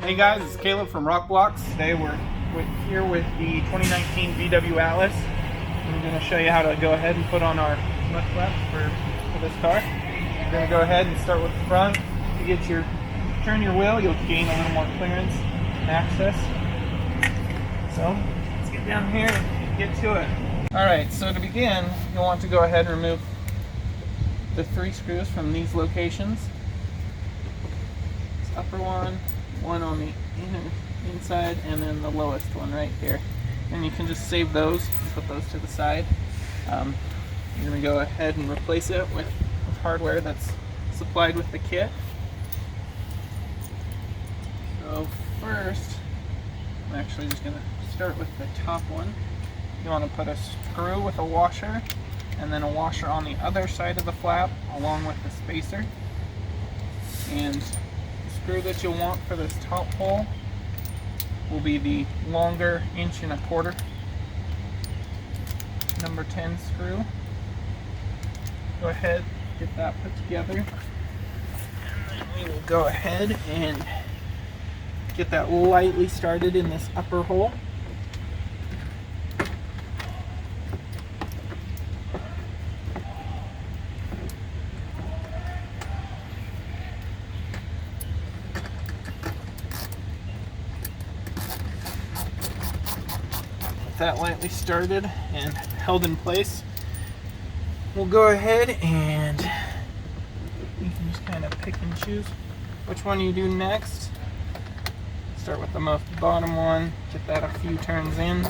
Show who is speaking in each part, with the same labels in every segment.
Speaker 1: Hey guys, it's Caleb from Rokblokz. Today we're here with the 2019 VW ATLAS. I'm going to show you how to go ahead and put on our mud flaps for this car. We're going to go ahead and start with the front. To turn your wheel, you'll gain a little more clearance and access. So let's get down here and get to it. Alright, so to begin, you'll want to go ahead and remove the 3 screws from these locations. This upper one on the inside, and then the lowest one right here. And you can just save those and put those to the side. You're going to go ahead and replace it with hardware that's supplied with the kit. So first, I'm actually just going to start with the top one. You want to put a screw with a washer, and then a washer on the other side of the flap along with the spacer. And screw that you'll want for this top hole will be the longer 1.25 inch number 10 screw. Go ahead, get that put together, and then we will go ahead and get that lightly started in this upper hole. That lightly started and held in place, we'll go ahead and you can just kind of pick and choose which one you do next. Start with the most bottom one, get that a few turns in,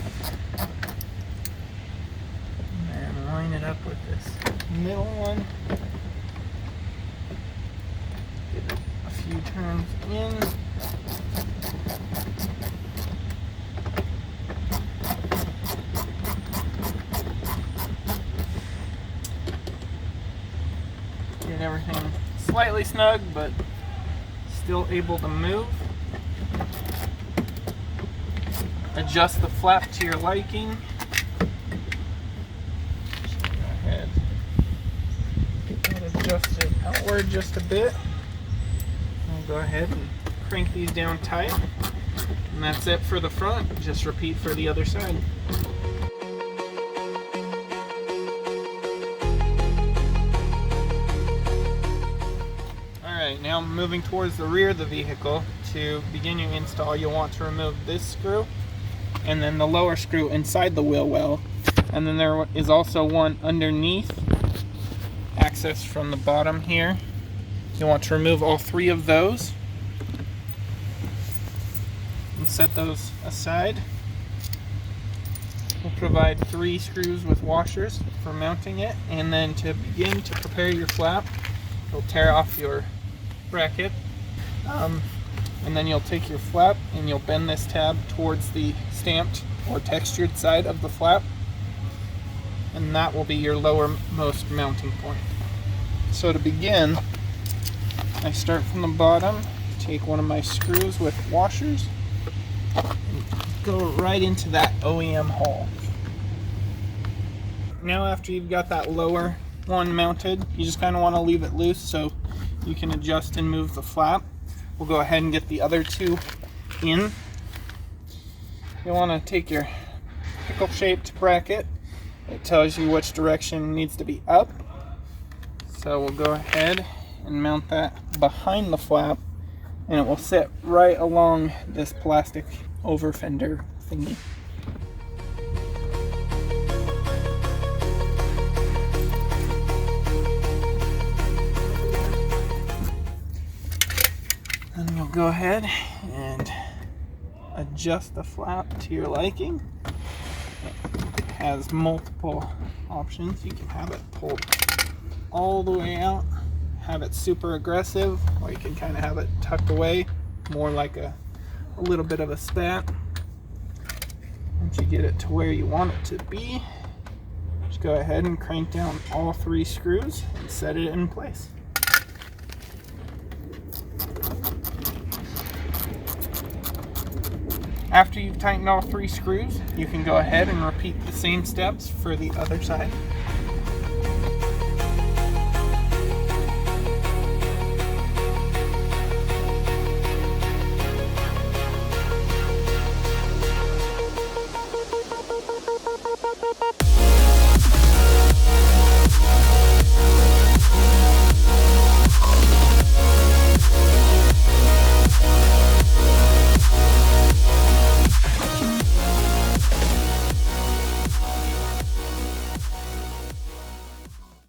Speaker 1: and line it up with this middle one, get a few turns in. Everything slightly snug, but still able to move. Adjust the flap to your liking. Just go ahead and adjust it outward just a bit. I'll go ahead and crank these down tight. And that's it for the front. Just repeat for the other side. Now moving towards the rear of the vehicle. To begin your install, you'll want to remove this screw and then the lower screw inside the wheel well, and then there is also one underneath, access from the bottom here. You'll want to remove all 3 of those and set those aside. We'll provide 3 screws with washers for mounting it, and then to begin to prepare your flap, you'll tear off your bracket, and then you'll take your flap and you'll bend this tab towards the stamped or textured side of the flap, and that will be your lowermost mounting point. So to begin, I start from the bottom, take one of my screws with washers, and go right into that OEM hole. Now after you've got that lower one mounted, you just kind of want to leave it loose so you can adjust and move the flap. We'll go ahead and get the other 2 in. You'll want to take your pickle-shaped bracket. It tells you which direction needs to be up. So we'll go ahead and mount that behind the flap, and it will sit right along this plastic over fender thingy. Then you'll go ahead and adjust the flap to your liking. It has multiple options. You can have it pulled all the way out, have it super aggressive, or you can kind of have it tucked away, more like a little bit of a spat. Once you get it to where you want it to be, just go ahead and crank down all 3 screws and set it in place. After you've tightened all 3 screws, you can go ahead and repeat the same steps for the other side.